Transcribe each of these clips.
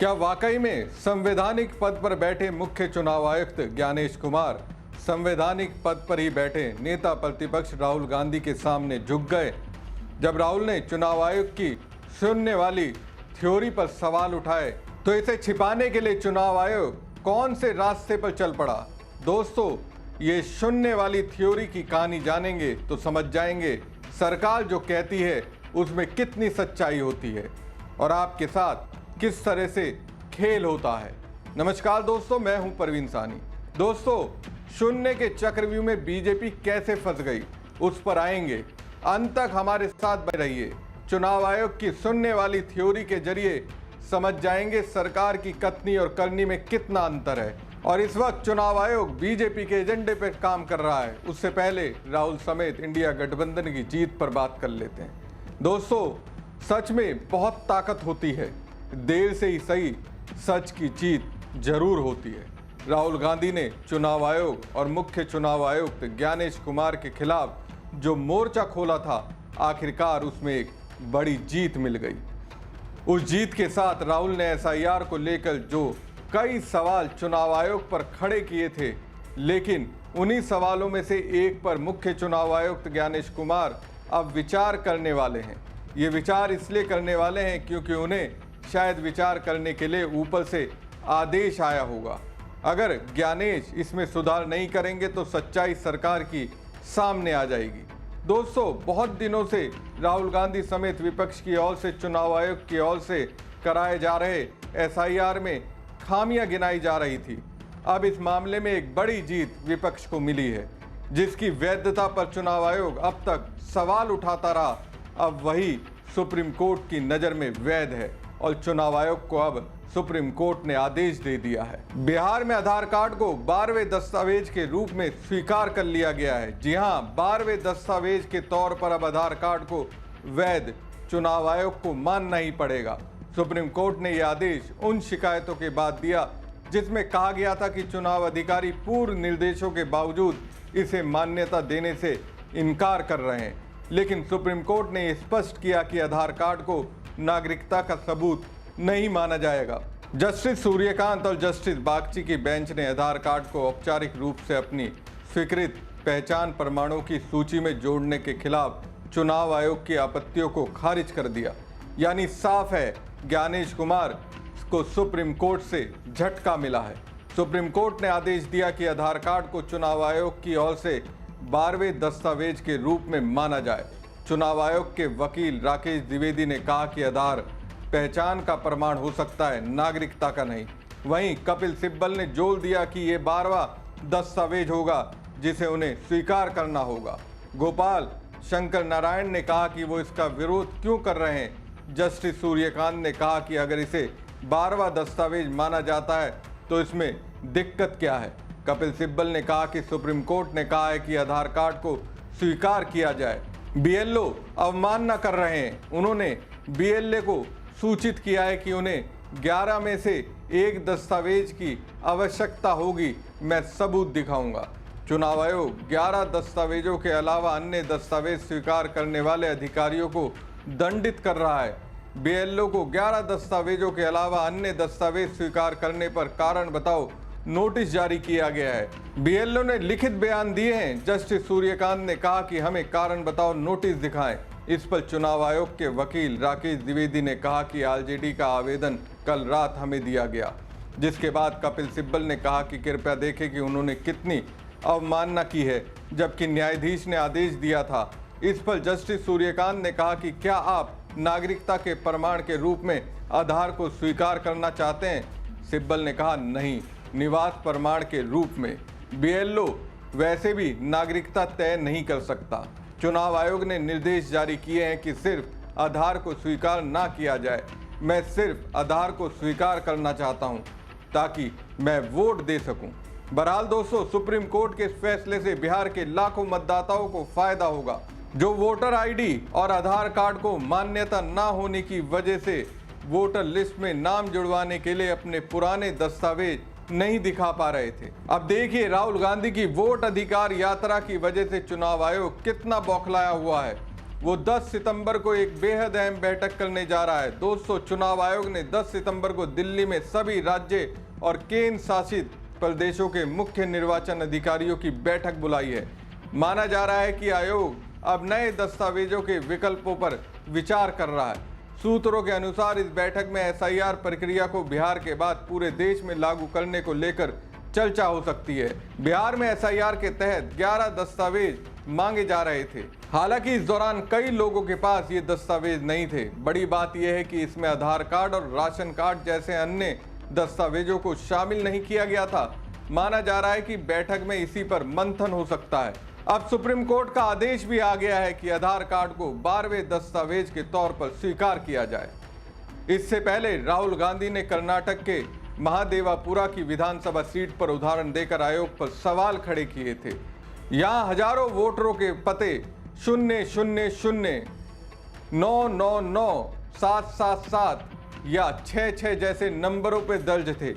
क्या वाकई में संवैधानिक पद पर बैठे मुख्य चुनाव आयुक्त ज्ञानेश कुमार संवैधानिक पद पर ही बैठे नेता प्रतिपक्ष राहुल गांधी के सामने झुक गए जब राहुल ने चुनाव आयोग की शून्य वाली थ्योरी पर सवाल उठाए तो इसे छिपाने के लिए चुनाव आयोग कौन से रास्ते पर चल पड़ा। दोस्तों, ये शून्य वाली थ्योरी की कहानी जानेंगे तो समझ जाएंगे सरकार जो कहती है उसमें कितनी सच्चाई होती है और आपके साथ किस तरह से खेल होता है। नमस्कार दोस्तों, मैं हूं परवीन सानी। दोस्तों, शून्य के चक्रव्यूह में बीजेपी कैसे फंस गई उस पर आएंगे। अंत तक हमारे साथ बने रहिए। चुनाव आयोग की शून्य वाली थ्योरी के जरिए समझ जाएंगे सरकार की कथनी और करनी में कितना अंतर है और इस वक्त चुनाव आयोग बीजेपी के एजेंडे पर काम कर रहा है। उससे पहले राहुल समेत इंडिया गठबंधन की जीत पर बात कर लेते हैं। दोस्तों, सच में बहुत ताकत होती है, देर से ही सही सच की जीत जरूर होती है। राहुल गांधी ने चुनाव आयोग और मुख्य चुनाव आयुक्त ज्ञानेश कुमार के खिलाफ जो मोर्चा खोला था, आखिरकार उसमें एक बड़ी जीत मिल गई। उस जीत के साथ राहुल ने एसआईआर को लेकर जो कई सवाल चुनाव आयोग पर खड़े किए थे, लेकिन उन्हीं सवालों में से एक पर मुख्य चुनाव आयुक्त ज्ञानेश कुमार अब विचार करने वाले हैं। ये विचार इसलिए करने वाले हैं क्योंकि उन्हें शायद विचार करने के लिए ऊपर से आदेश आया होगा। अगर ज्ञानेश इसमें सुधार नहीं करेंगे तो सच्चाई सरकार की सामने आ जाएगी। दोस्तों, बहुत दिनों से राहुल गांधी समेत विपक्ष की ओर से चुनाव आयोग की ओर से कराए जा रहे एसआईआर में खामियां गिनाई जा रही थी। अब इस मामले में एक बड़ी जीत विपक्ष को मिली है, जिसकी वैधता पर चुनाव आयोग अब तक सवाल उठाता रहा। अब वही सुप्रीम कोर्ट की नज़र में वैध है और चुनाव आयोग को अब सुप्रीम कोर्ट ने आदेश दे दिया है। बिहार में आधार कार्ड को 12वें दस्तावेज के रूप में स्वीकार कर लिया गया है। जी हां, 12वें दस्तावेज के तौर पर अब आधार कार्ड को वैध चुनाव आयोग को मानना ही पड़ेगा। सुप्रीम कोर्ट ने यह आदेश उन शिकायतों के बाद दिया जिसमें कहा गया था कि चुनाव अधिकारी पूर्व निर्देशों के बावजूद इसे मान्यता देने से इनकार कर रहे हैं। लेकिन सुप्रीम कोर्ट ने स्पष्ट किया कि आधार कार्ड को नागरिकता का सबूत नहीं माना जाएगा। जस्टिस सूर्यकांत और जस्टिस बागची की बेंच ने आधार कार्ड को औपचारिक रूप से अपनी स्वीकृत पहचान प्रमाणों की सूची में जोड़ने के खिलाफ चुनाव आयोग की आपत्तियों को खारिज कर दिया। यानी साफ है, ज्ञानेश कुमार को सुप्रीम कोर्ट से झटका मिला है। सुप्रीम कोर्ट ने आदेश दिया कि आधार कार्ड को चुनाव आयोग की ओर से 12वें दस्तावेज के रूप में माना जाए। चुनाव आयोग के वकील राकेश द्विवेदी ने कहा कि आधार पहचान का प्रमाण हो सकता है, नागरिकता का नहीं। वहीं कपिल सिब्बल ने जोर दिया कि ये 12वां दस्तावेज होगा जिसे उन्हें स्वीकार करना होगा। गोपाल शंकर नारायण ने कहा कि वो इसका विरोध क्यों कर रहे हैं। जस्टिस सूर्यकांत ने कहा कि अगर इसे 12वां दस्तावेज माना जाता है तो इसमें दिक्कत क्या है। कपिल सिब्बल ने कहा कि सुप्रीम कोर्ट ने कहा है कि आधार कार्ड को स्वीकार किया जाए। बीएलओ अवमानना कर रहे हैं। उन्होंने बीएलए को सूचित किया है कि उन्हें 11 में से एक दस्तावेज की आवश्यकता होगी। मैं सबूत दिखाऊंगा। चुनाव आयोग 11 दस्तावेजों के अलावा अन्य दस्तावेज स्वीकार करने वाले अधिकारियों को दंडित कर रहा है। बीएलओ को 11 दस्तावेजों के अलावा अन्य दस्तावेज स्वीकार करने पर कारण बताओ नोटिस जारी किया गया है। बीएलओ ने लिखित बयान दिए हैं। जस्टिस सूर्यकांत ने कहा कि हमें कारण बताओ नोटिस दिखाएं। इस पर चुनाव आयोग के वकील राकेश द्विवेदी ने कहा कि आरजेडी का आवेदन कल रात हमें दिया गया, जिसके बाद कपिल सिब्बल ने कहा कि कृपया देखें कि उन्होंने कितनी अवमानना की है, जबकि न्यायाधीश ने आदेश दिया था। इस पर जस्टिस सूर्यकांत ने कहा कि क्या आप नागरिकता के प्रमाण के रूप में आधार को स्वीकार करना चाहते हैं। सिब्बल ने कहा नहीं, निवास प्रमाण के रूप में। बीएलओ वैसे भी नागरिकता तय नहीं कर सकता। चुनाव आयोग ने निर्देश जारी किए हैं कि सिर्फ आधार को स्वीकार ना किया जाए। मैं सिर्फ आधार को स्वीकार करना चाहता हूं ताकि मैं वोट दे सकूं। बहरहाल दोस्तों, सुप्रीम कोर्ट के इस फैसले से बिहार के लाखों मतदाताओं को फायदा होगा जो वोटर आईडी और आधार कार्ड को मान्यता ना होने की वजह से वोटर लिस्ट में नाम जुड़वाने के लिए अपने पुराने दस्तावेज नहीं दिखा पा रहे थे। अब देखिए, राहुल गांधी की वोट अधिकार यात्रा की वजह से चुनाव आयोग कितना बौखलाया हुआ है। वो 10 सितंबर को एक बेहद अहम बैठक करने जा रहा है। दोस्तों, चुनाव आयोग ने 10 सितंबर को दिल्ली में सभी राज्य और केंद्र शासित प्रदेशों के मुख्य निर्वाचन अधिकारियों की बैठक बुलाई है। माना जा रहा है कि आयोग अब नए दस्तावेजों के विकल्पों पर विचार कर रहा है। सूत्रों के अनुसार इस बैठक में एसआईआर प्रक्रिया को बिहार के बाद पूरे देश में लागू करने को लेकर चर्चा हो सकती है। बिहार में एसआईआर के तहत 11 दस्तावेज मांगे जा रहे थे। हालांकि इस दौरान कई लोगों के पास ये दस्तावेज नहीं थे। बड़ी बात यह है कि इसमें आधार कार्ड और राशन कार्ड जैसे अन्य दस्तावेजों को शामिल नहीं किया गया था। माना जा रहा है कि बैठक में इसी पर मंथन हो सकता है। अब सुप्रीम कोर्ट का आदेश भी आ गया है कि आधार कार्ड को 12वें दस्तावेज के तौर पर स्वीकार किया जाए। इससे पहले राहुल गांधी ने कर्नाटक के महादेवापुरा की विधानसभा सीट पर उदाहरण देकर आयोग पर सवाल खड़े किए थे। यहां हजारों वोटरों के पते 000999777 या 66 जैसे नंबरों पर दर्ज थे।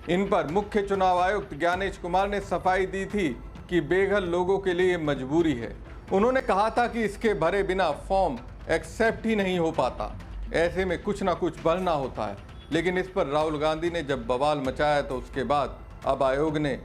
इन पर मुख्य चुनाव आयुक्त ज्ञानेश कुमार ने सफाई दी थी कि बेघर लोगों के लिए मजबूरी है। उन्होंने कहा था कि इसके भरे बिना फॉर्म एक्सेप्ट ही नहीं हो पाता। ऐसे में कुछ ना कुछ भरना होता है। लेकिन इस पर राहुल गांधी ने जब बवाल मचाया तो उसके बाद अब आयोग ने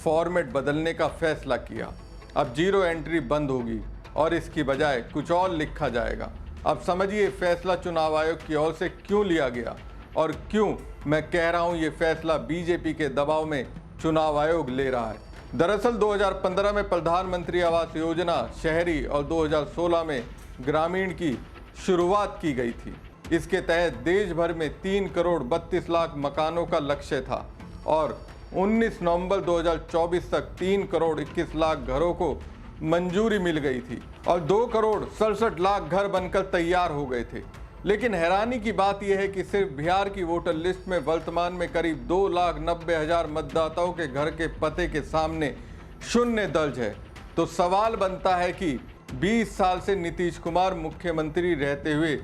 फॉर्मेट बदलने का फैसला किया। अब 0 एंट्री बंद होगी और इसकी बजाय कुछ और लिखा जाएगा। अब समझिए फैसला चुनाव आयोग की ओर से क्यों लिया गया और क्यों मैं कह रहा हूं ये फैसला बीजेपी के दबाव में चुनाव आयोग ले रहा है। दरअसल 2015 में प्रधानमंत्री आवास योजना शहरी और 2016 में ग्रामीण की शुरुआत की गई थी। इसके तहत देश भर में 3 करोड़ 32 लाख मकानों का लक्ष्य था और 19 नवंबर 2024 तक 3 करोड़ 21 लाख घरों को मंजूरी मिल गई थी और 2 करोड़ 67 लाख घर बनकर तैयार हो गए थे। लेकिन हैरानी की बात यह है कि सिर्फ बिहार की वोटर लिस्ट में वर्तमान में करीब 2,90,000 मतदाताओं के घर के पते के सामने 0 दर्ज है। तो सवाल बनता है कि 20 साल से नीतीश कुमार मुख्यमंत्री रहते हुए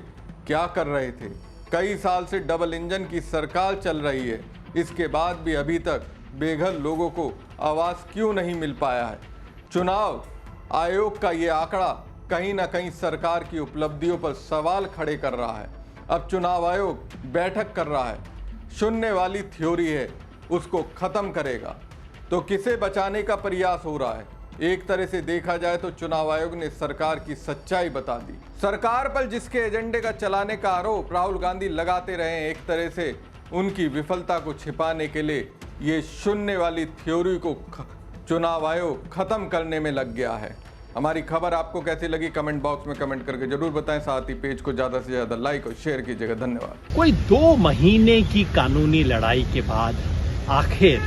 क्या कर रहे थे। कई साल से डबल इंजन की सरकार चल रही है, इसके बाद भी अभी तक बेघर लोगों को आवास क्यों नहीं मिल पाया है। चुनाव आयोग का ये आंकड़ा कहीं ना कहीं सरकार की उपलब्धियों पर सवाल खड़े कर रहा है। अब चुनाव आयोग बैठक कर रहा है, 0 वाली थ्योरी है उसको खत्म करेगा। तो किसे बचाने का प्रयास हो रहा है? एक तरह से देखा जाए तो चुनाव आयोग ने सरकार की सच्चाई बता दी। सरकार पर जिसके एजेंडे का चलाने का आरोप राहुल गांधी लगाते रहे, एक तरह से उनकी विफलता को छिपाने के लिए ये 0 वाली थ्योरी को चुनाव आयोग खत्म करने में लग गया है। हमारी खबर आपको कैसी लगी कमेंट बॉक्स में कमेंट करके जरूर बताएं। साथ ही पेज को ज्यादा से ज्यादा लाइक और शेयर कीजिएगा। धन्यवाद। कोई 2 महीने की कानूनी लड़ाई के बाद आखिर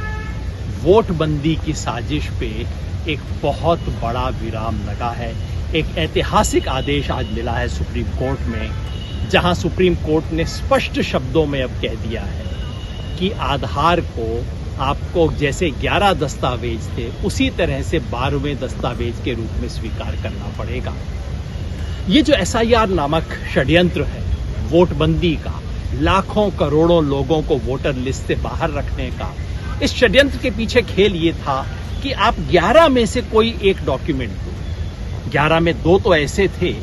वोटबंदी की साजिश पे एक बहुत बड़ा विराम लगा है। एक ऐतिहासिक आदेश आज मिला है सुप्रीम कोर्ट में, जहां सुप्रीम कोर्ट ने स्पष्ट शब्दों में अब कह दिया है कि आधार को आपको जैसे 11 दस्तावेज थे उसी तरह से 12वें दस्तावेज के रूप में स्वीकार करना पड़ेगा। ये जो एसआईआर नामक षड्यंत्र है वोटबंदी का, लाखों करोड़ों लोगों को वोटर लिस्ट से बाहर रखने का, इस षड्यंत्र के पीछे खेल ये था कि आप 11 में से कोई एक डॉक्यूमेंट दो। 11 में 2 तो ऐसे थे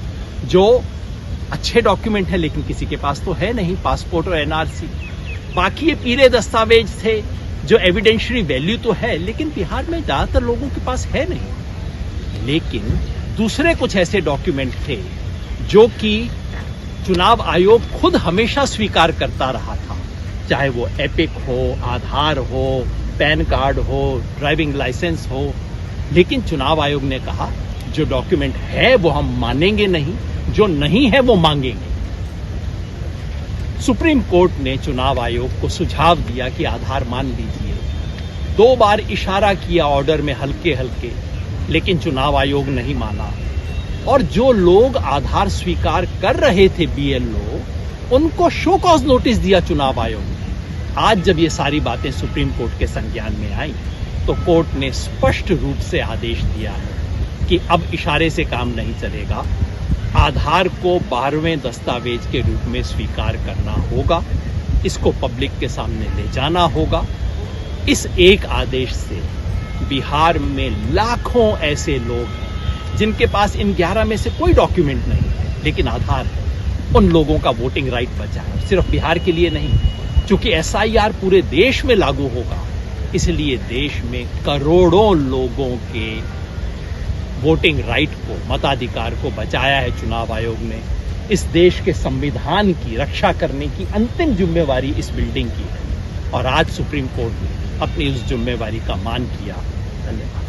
जो अच्छे डॉक्यूमेंट है लेकिन किसी के पास तो है नहीं, पासपोर्ट और एनआरसी। बाकी ये पीले दस्तावेज थे जो एविडेंशियरी वैल्यू तो है लेकिन बिहार में ज्यादातर लोगों के पास है नहीं। लेकिन दूसरे कुछ ऐसे डॉक्यूमेंट थे जो कि चुनाव आयोग खुद हमेशा स्वीकार करता रहा था, चाहे वो एपिक हो, आधार हो, पैन कार्ड हो, ड्राइविंग लाइसेंस हो। लेकिन चुनाव आयोग ने कहा जो डॉक्यूमेंट है वो हम मानेंगे नहीं, जो नहीं है वो मांगेंगे। सुप्रीम कोर्ट ने चुनाव आयोग को सुझाव दिया कि आधार मान लीजिए। 2 बार इशारा किया ऑर्डर में हल्के हल्के, लेकिन चुनाव आयोग नहीं माना। और जो लोग आधार स्वीकार कर रहे थे बीएलओ, उनको शो कॉज नोटिस दिया चुनाव आयोग ने। आज जब ये सारी बातें सुप्रीम कोर्ट के संज्ञान में आई तो कोर्ट ने स्पष्ट रूप से आदेश दिया है कि अब इशारे से काम नहीं चलेगा। आधार को 12वें दस्तावेज के रूप में स्वीकार करना होगा, इसको पब्लिक के सामने ले जाना होगा। इस एक आदेश से बिहार में लाखों ऐसे लोग हैं जिनके पास इन 11 में से कोई डॉक्यूमेंट नहीं है, लेकिन आधार है, उन लोगों का वोटिंग राइट बचा है, सिर्फ बिहार के लिए नहीं। चूंकि SIR पूरे देश में लागू होगा, इसलिए देश में करोड़ों लोगों के वोटिंग राइट को, मताधिकार को बचाया है चुनाव आयोग ने। इस देश के संविधान की रक्षा करने की अंतिम जिम्मेवारी इस बिल्डिंग की है और आज सुप्रीम कोर्ट ने अपनी उस जिम्मेवारी का मान किया। धन्यवाद।